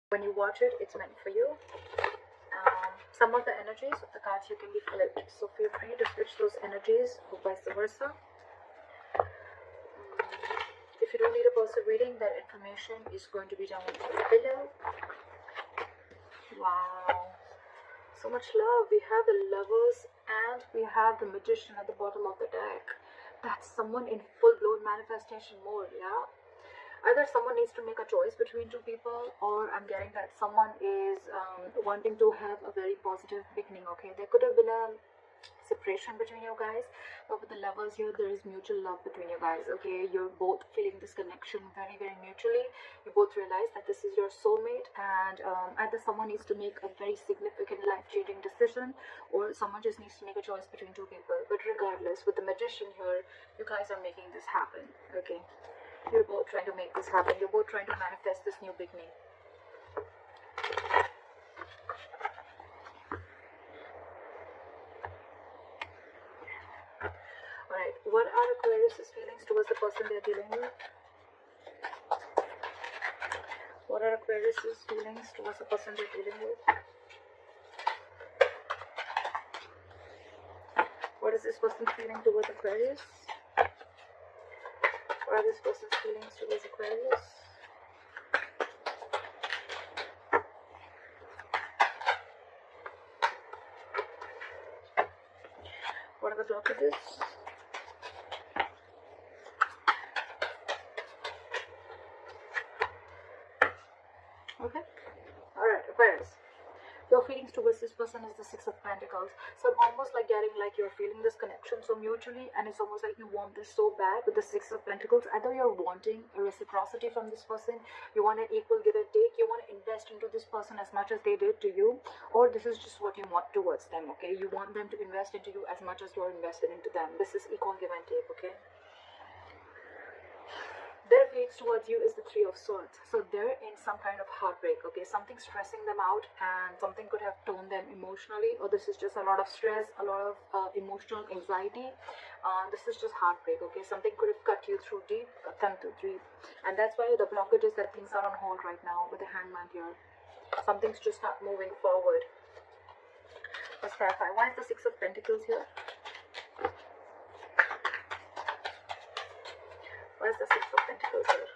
When you watch it, it's meant for you. Some of the energies of the cards you can be flipped, so feel free to switch those energies or vice versa. If you don't need a personal reading, that information is going to be down below. Wow, so much love. We have the Lovers and we have the Magician at the bottom of the deck. That's someone in full-blown manifestation mode, yeah? Either someone needs to make a choice between two people, or I'm getting that someone is wanting to have a very positive beginning, okay? There could have been a separation between you guys, but with the Lovers here, there is mutual love between you guys, okay? You're both feeling this connection very, very mutually. You both realize that this is your soulmate, and either someone needs to make a very significant life-changing decision, or someone just needs to make a choice between two people. But regardless, with the Magician here, you guys are making this happen, okay? You're both trying to make this happen. You're both trying to manifest this new beginning. Alright, what are Aquarius' feelings towards the person they're dealing with? What are Aquarius' feelings towards the person they're dealing with? What is this person's feeling towards Aquarius? What are this person's feelings towards Aquarius? What are the blockages? Okay. Alright, Aquarius. Your feelings towards this person is the Six of Pentacles. So I'm almost like getting like you're feeling this connection so mutually, and it's almost like you want this so bad with the Six of Pentacles. Either you're wanting a reciprocity from this person, you want an equal give and take, you want to invest into this person as much as they did to you, or this is just what you want towards them, okay? You want them to invest into you as much as you're invested into them. This is equal give and take, okay? Their feelings towards you is the Three of Swords. So they're in some kind of heartbreak, okay? Something stressing them out, and something could have torn them emotionally, or this is just a lot of stress, a lot of emotional anxiety. This is just heartbreak, okay? Something could have cut you through deep, cut them through deep. And that's why the blockage is that things are on hold right now with the Hangman here. Something's just not moving forward. Let's clarify. Why is the Six of Pentacles here? Why is the Six of Pentacles here?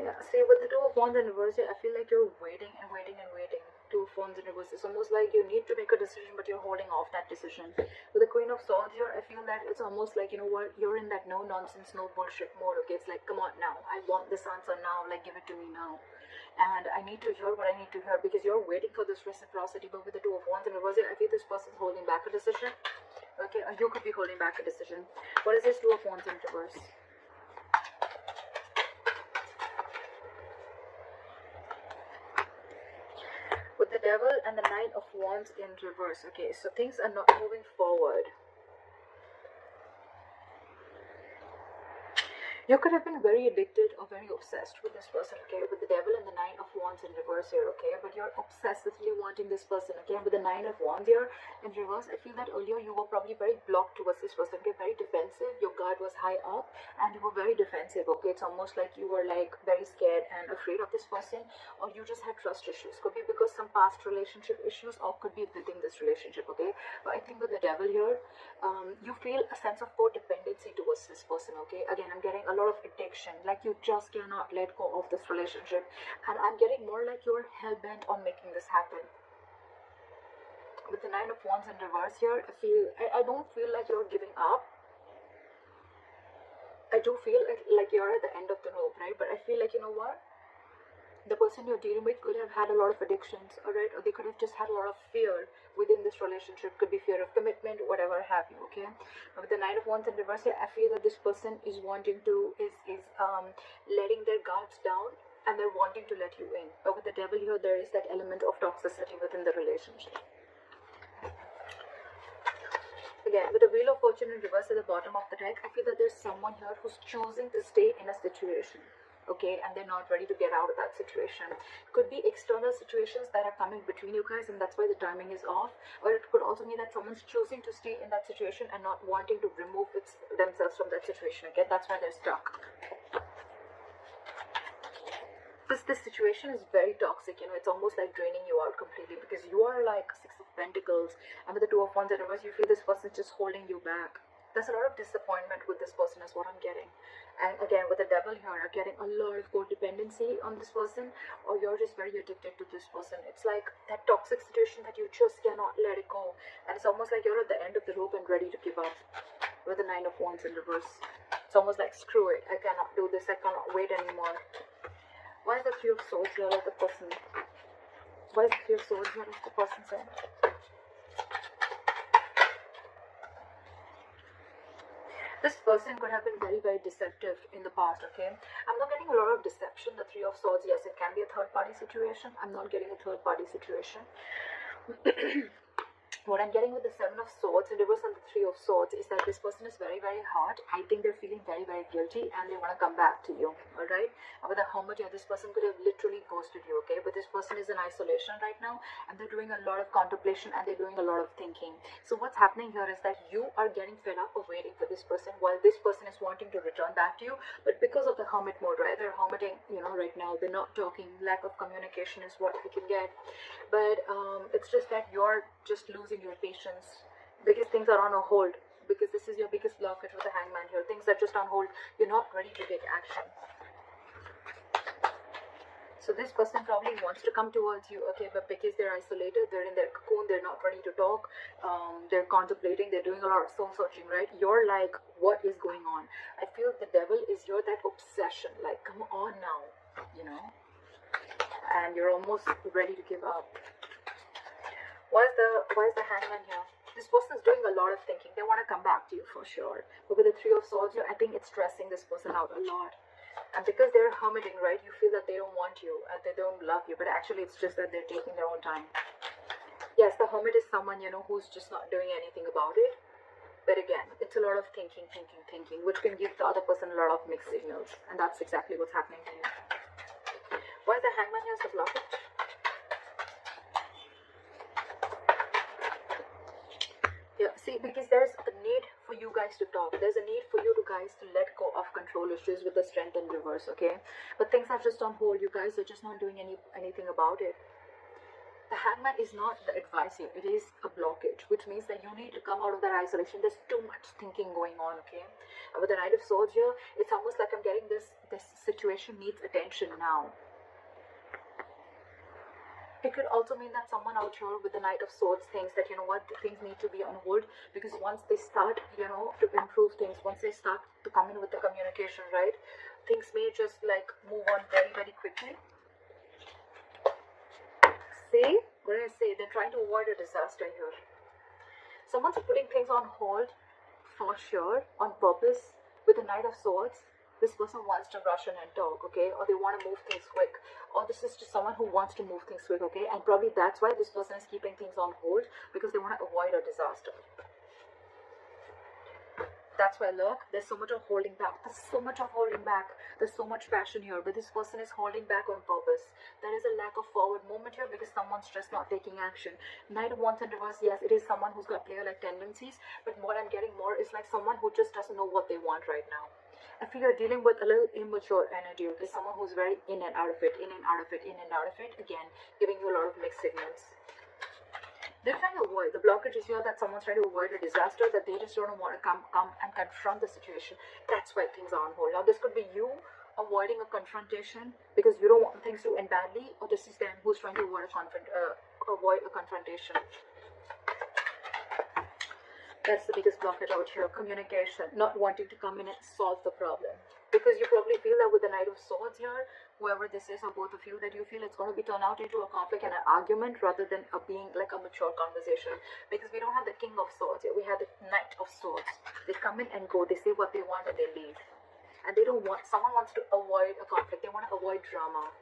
Yeah, see, with the Two of Wands in reverse here, I feel like you're waiting and waiting and waiting. Two of Wands in reverse. It's almost like you need to make a decision, but you're holding off that decision. With the Queen of Swords here, I feel that it's almost like, you know what, you're in that no nonsense, no bullshit mode, okay? It's like, come on now, I want this answer now, like, give it to me now. And I need to hear what I need to hear, because you're waiting for this reciprocity. But with the Two of Wands in reverse here, I feel this person's holding back a decision. Okay, or you could be holding back a decision. What is this Two of Wands in reverse? With the Devil and the Nine of Wands in reverse. Okay, so things are not moving forward. You could have been very addicted or very obsessed with this person, okay, with the Devil and the Nine of Wands in reverse here, okay, but you're obsessively wanting this person, okay, with the Nine of Wands here in reverse. I feel that earlier you were probably very blocked towards this person, okay, very defensive. Your guard was high up and you were very defensive, okay. It's almost like you were like very scared and afraid of this person, or you just had trust issues. Could be because some past relationship issues, or could be within this relationship, okay. But I think with the Devil here, you feel a sense of codependency towards this person, okay. Again, I'm getting a lot of addiction, like you just cannot let go of this relationship, and I'm getting more like you're hell-bent on making this happen. With the Nine of Wands in reverse here, I don't feel like you're giving up. I do feel like you're at the end of the rope, right? But I feel like, you know what, the person you're dealing with could have had a lot of addictions, alright, or they could have just had a lot of fear within this relationship. Could be fear of commitment, whatever have you, okay. But with the Nine of Wands in reverse here, I feel that this person is wanting to letting their guards down, and they're wanting to let you in. But with the Devil here, there is that element of toxicity within the relationship. Again, with the Wheel of Fortune in reverse at the bottom of the deck, I feel that there's someone here who's choosing to stay in a situation, okay, and they're not ready to get out of that situation. Could be external situations that are coming between you guys, and that's why the timing is off. Or it could also mean that someone's choosing to stay in that situation and not wanting to remove themselves from that situation, okay. That's why they're stuck. This situation is very toxic, you know. It's almost like draining you out completely, because you are like Six of Pentacles, and with the Two of Wands in reverse, you feel this person is just holding you back. There's a lot of disappointment with this person is what I'm getting. And again, with the Devil here, I'm getting a lot of codependency on this person, or you're just very addicted to this person. It's like that toxic situation that you just cannot let it go, and it's almost like you're at the end of the rope and ready to give up. With the Nine of Wands in reverse, it's almost like, screw it, I cannot do this, I cannot wait anymore. Why is the Three of Swords here of the person? Why is the Three of Swords here of the person saying? This person could have been very, very deceptive in the past, okay? I'm not getting a lot of deception. The Three of Swords, yes, it can be a third-party situation. I'm not getting a third-party situation. What I'm getting with the Seven of Swords in reverse and the Three of Swords is that this person is very, very hurt. I think they're feeling very, very guilty, and they want to come back to you, alright? And with the Hermit here, this person could have literally ghosted you, okay? But this person is in isolation right now, and they're doing a lot of contemplation, and they're doing a lot of thinking. So what's happening here is that you are getting fed up of waiting for this person, while this person is wanting to return back to you. But because of the Hermit mode, right? They're hermiting, you know, right now. They're not talking. Lack of communication is what we can get. But it's just that you're just losing your patience because things are on a hold, because this is your biggest blockage with the Hangman here. Things are just on hold. You're not ready to take action. So this person probably wants to come towards you, okay, but because they're isolated, they're in their cocoon, they're not ready to talk, they're contemplating, they're doing a lot of soul searching, right? You're like, what is going on? I feel the Devil is your that obsession, like, come on now, you know, and you're almost ready to give up. Why is the Hangman here? This person is doing a lot of thinking. They want to come back to you for sure. But with the Three of Swords here, I think it's stressing this person out a lot. And because they're hermiting, right, you feel that they don't want you and they don't love you. But actually, it's just that they're taking their own time. Yes, the Hermit is someone, you know, who's just not doing anything about it. But again, it's a lot of thinking, which can give the other person a lot of mixed signals. And that's exactly what's happening to you. Why is the Hangman here as the blockage? Yeah, see, because there's a need for you guys to talk. There's a need for you guys to let go of control issues with the Strength in reverse, okay? But things are just on hold. You guys are just not doing anything about it. The Hangman is not the advice here. It is a blockage, which means that you need to come out of that isolation. There's too much thinking going on, okay? And with the Knight of Swords here, it's almost like I'm getting this situation needs attention now. It could also mean that someone out here with the Knight of Swords thinks that, you know what, things need to be on hold, because once they start, you know, to improve things, once they start to come in with the communication, right, things may just like move on very, very quickly. See, what did I say? They're trying to avoid a disaster here. Someone's putting things on hold for sure, on purpose. With the Knight of Swords, this person wants to rush in and talk, okay, or they want to move things quick, or this is just someone who wants to move things quick, okay, and probably that's why this person is keeping things on hold, because they want to avoid a disaster. That's why, look, there's so much of holding back. There's so much of holding back. There's so much passion here, but this person is holding back on purpose. There is a lack of forward movement here because someone's just not taking action. Knight of Wands in reverse, yes, it is someone who's got player-like tendencies, but what I'm getting more is like someone who just doesn't know what they want right now. I feel you're dealing with a little immature energy. There's someone who's very in and out of it, in and out of it, in and out of it. Again, giving you a lot of mixed signals. They're trying to avoid, the blockage is here that someone's trying to avoid a disaster, that they just don't want to come and confront the situation. That's why things are on hold. Now, this could be you avoiding a confrontation because you don't want things to end badly, or this is them who's trying to avoid a confrontation. That's the biggest blockage out here. Communication, not wanting to come in and solve the problem. Because you probably feel that with the Knight of Swords here, whoever this is or both of you, that you feel it's going to be turned out into a conflict and an argument rather than being like a mature conversation. Because we don't have the King of Swords here. We have the Knight of Swords. They come in and go. They say what they want and they leave. And they don't want, someone wants to avoid a conflict. They want to avoid drama.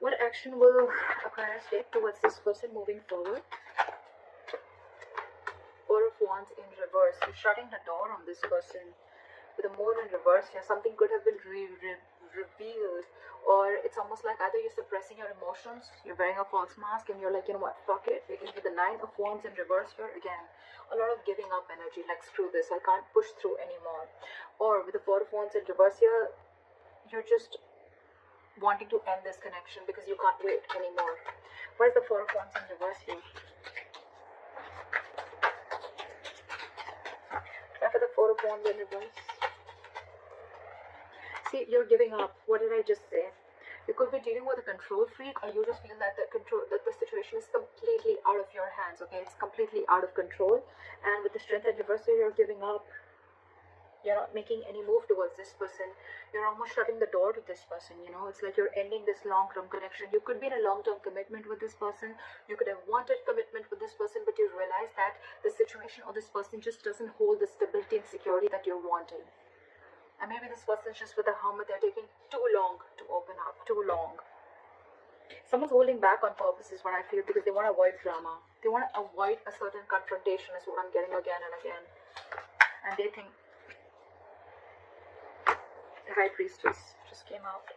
What action will Aquarius take towards this person moving forward? Four of Wands in reverse. You're shutting the door on this person. With the Moon in reverse here, something could have been revealed, or it's almost like either you're suppressing your emotions, you're wearing a false mask, and you're like, you know what, fuck it. Because with the Nine of Wands in reverse here, again, a lot of giving up energy, like screw this, I can't push through anymore. Or with the Four of Wands in reverse here, you're just wanting to end this connection because you can't wait anymore. Why is the Four of Wands in reverse here? Try for the Four of Wands in reverse. See, you're giving up. What did I just say? You could be dealing with a control freak, or you just feel that the situation is completely out of your hands, okay? It's completely out of control. And with the Strength in reverse here, you're giving up. You're not making any move towards this person. You're almost shutting the door to this person, you know? It's like you're ending this long-term connection. You could be in a long-term commitment with this person. You could have wanted commitment with this person, but you realize that the situation or this person just doesn't hold the stability and security that you're wanting. And maybe this person's just with a Hermit. They're taking too long to open up. Too long. Someone's holding back on purpose is what I feel, because they want to avoid drama. They want to avoid a certain confrontation is what I'm getting again and again. And they think the High Priestess just came out.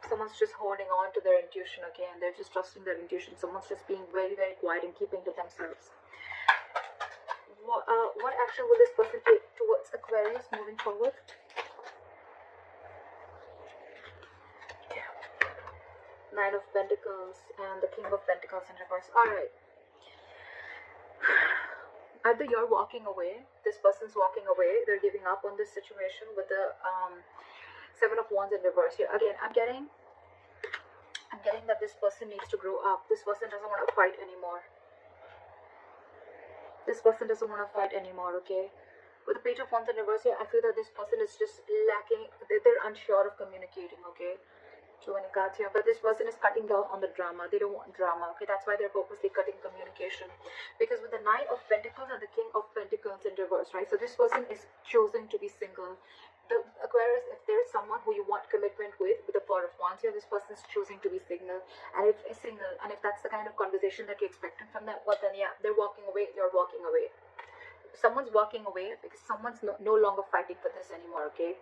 Someone's just holding on to their intuition, okay, and they're just trusting their intuition. Someone's just being very, very quiet and keeping to themselves. What action will this person take towards Aquarius moving forward? Yeah. Nine of Pentacles and the King of Pentacles in reverse. Alright. Either you're walking away, this person's walking away, they're giving up on this situation with the Seven of Wands in reverse here. Again, I'm getting that this person needs to grow up. This person doesn't want to fight anymore. This person doesn't want to fight anymore, okay? With the Page of Wands in reverse here, I feel that this person is just lacking, they're unsure of communicating, okay? Too many cards here, but this person is cutting down on the drama. They don't want drama, okay? That's why they're purposely cutting communication. Because with the Nine of Pentacles and the King of Pentacles in reverse, right? So this person is choosing to be single. The Aquarius, if there's someone who you want commitment with the Four of Wands here, this person is choosing to be single. And if that's the kind of conversation that you're expecting from them, well then yeah, they're walking away, you're walking away. Someone's walking away because someone's no longer fighting for this anymore, okay?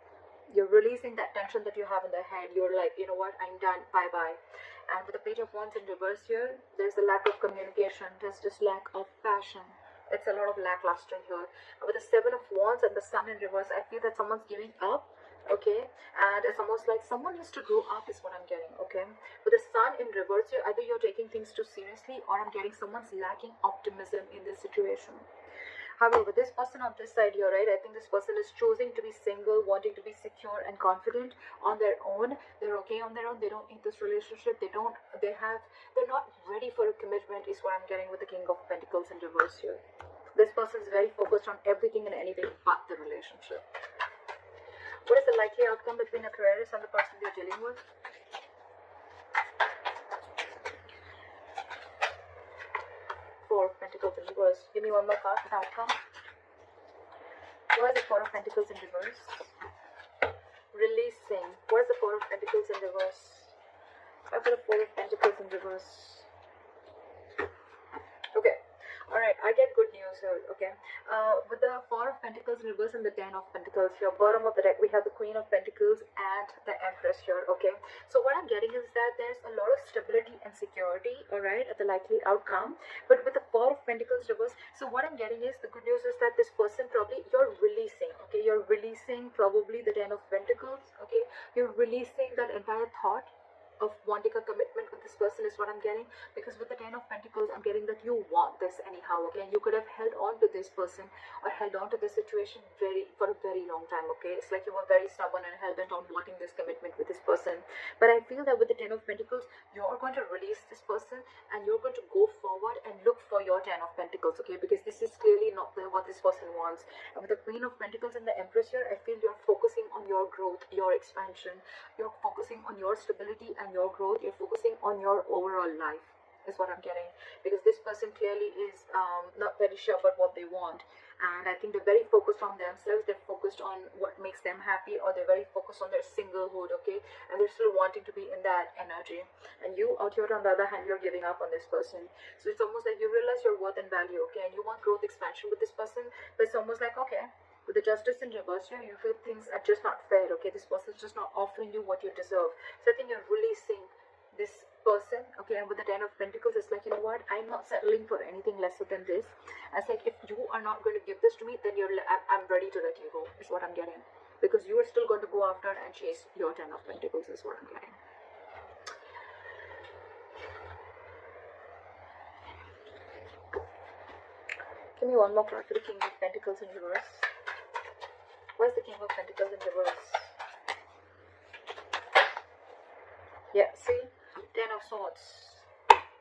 You're releasing that tension that you have in the head. You're like, you know what, I'm done, bye-bye. And with the Page of Wands in reverse here, there's a lack of communication. There's just lack of passion. It's a lot of lackluster here. With the Seven of Wands and the Sun in reverse, I feel that someone's giving up, okay? And it's almost like someone needs to grow up is what I'm getting, okay? With the Sun in reverse here, either you're taking things too seriously or I'm getting someone's lacking optimism in this situation. However, this person on this side here, right, I think this person is choosing to be single, wanting to be secure and confident on their own. They're okay on their own. They don't need this relationship. They're not ready for a commitment is what I'm getting with the King of Pentacles in reverse here. This person is very focused on everything and anything but the relationship. What is the likely outcome between Aquarius and the person they're dealing with? Four of Pentacles in reverse. Give me one more card for the outcome. What is the Four of Pentacles in reverse? Releasing. What is the Four of Pentacles in reverse? Try for the Four of Pentacles in reverse. Okay. Alright, I get good news here, okay? With the Four of Pentacles in reverse and the Ten of Pentacles here, bottom of the deck, we have the Queen of Pentacles and the Empress here, okay? So what I'm getting is that there's a lot of stability and security, alright, at the likely outcome. But with the Four of Pentacles reverse, so what I'm getting is, the good news is that this person probably, you're releasing, okay? You're releasing probably the Ten of Pentacles, okay? You're releasing that entire thought of wanting a commitment with this person is what I'm getting, because with the Ten of Pentacles I'm getting that you want this anyhow, okay? And you could have held on to this person or held on to this situation for a very long time, okay? It's like you were very stubborn and hell-bent on wanting this commitment with this person. But I feel that with the Ten of Pentacles, you're going to release this person and you're going to go forward and look for your Ten of Pentacles, okay? Because this is clearly not what this person wants. And with the Queen of Pentacles and the Empress here, I feel you're focusing on your growth, your expansion. You're focusing on your stability and your growth. You're focusing on your overall life is what I'm getting, because this person clearly is not very sure about what they want, and I think they're very focused on themselves. They're focused on what makes them happy, or they're very focused on their singlehood, okay? And they're still wanting to be in that energy. And you out here on the other hand, you're giving up on this person. So it's almost like you realize your worth and value, okay? And you want growth, expansion with this person, but it's almost like, okay, with the Justice in reverse here, you feel things are just not fair, okay? This person's just not offering you what you deserve. So I think you're releasing this person, okay? And with the Ten of Pentacles, it's like, you know what, I'm not settling for anything lesser than this. It's like, if you are not going to give this to me, then I'm ready to let you go, is what I'm getting. because you are still going to go after and chase your 10 of Pentacles is what I'm getting. Give me one more card for the King of Pentacles in reverse. Where's the King of Pentacles in reverse? Yeah, see? 10 of Swords.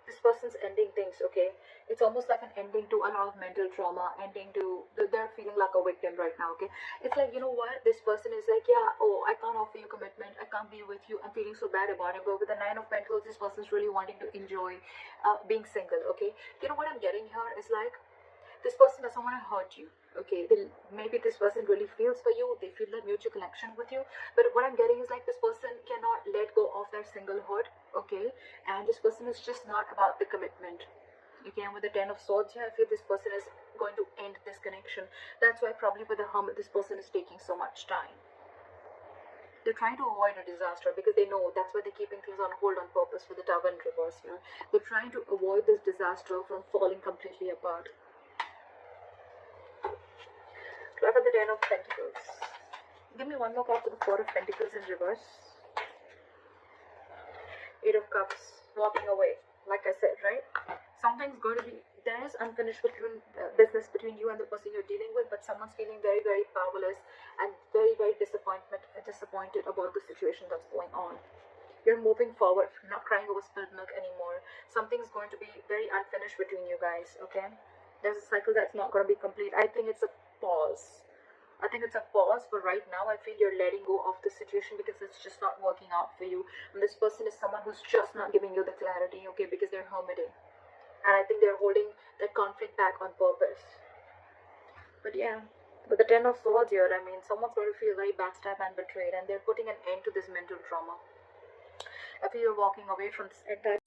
This person's ending things, okay? It's almost like an ending to a lot of mental trauma, ending to, they're feeling like a victim right now, okay? It's like, you know what? This person is like, yeah, oh, I can't offer you commitment. I can't be with you. I'm feeling so bad about it. But with the 9 of Pentacles, this person's really wanting to enjoy being single, okay? You know what I'm getting here is like, this person doesn't want to hurt you, okay? Maybe this person really feels for you. They feel that mutual connection with you. But what I'm getting is like this person cannot let go of their singlehood, okay? And this person is just not about the commitment. Okay, and with the 10 of Swords here, I feel this person is going to end this connection. That's why probably with the Hermit, this person is taking so much time. They're trying to avoid a disaster because they know that's why they're keeping things on hold on purpose for the Tower in reverse here. They're trying to avoid this disaster from falling completely apart. Try for the 10 of Pentacles. Give me one more card for the 4 of Pentacles in reverse. 8 of Cups. Walking away. Like I said, right? Something's going to be, there is unfinished business between you and the person you're dealing with, but someone's feeling very, very powerless and very, very disappointed about the situation that's going on. You're moving forward, not crying over spilled milk anymore. Something's going to be very unfinished between you guys, okay? There's a cycle that's not going to be complete. I think it's a pause. I think it's a pause, but right now I feel you're letting go of the situation because it's just not working out for you. And this person is someone who's just not giving you the clarity, okay, because they're hermiting. And I think they're holding that conflict back on purpose. But yeah, with the 10 of Swords here, I mean, someone's going to feel very backstabbed and betrayed, and they're putting an end to this mental trauma. I feel you're walking away from this entire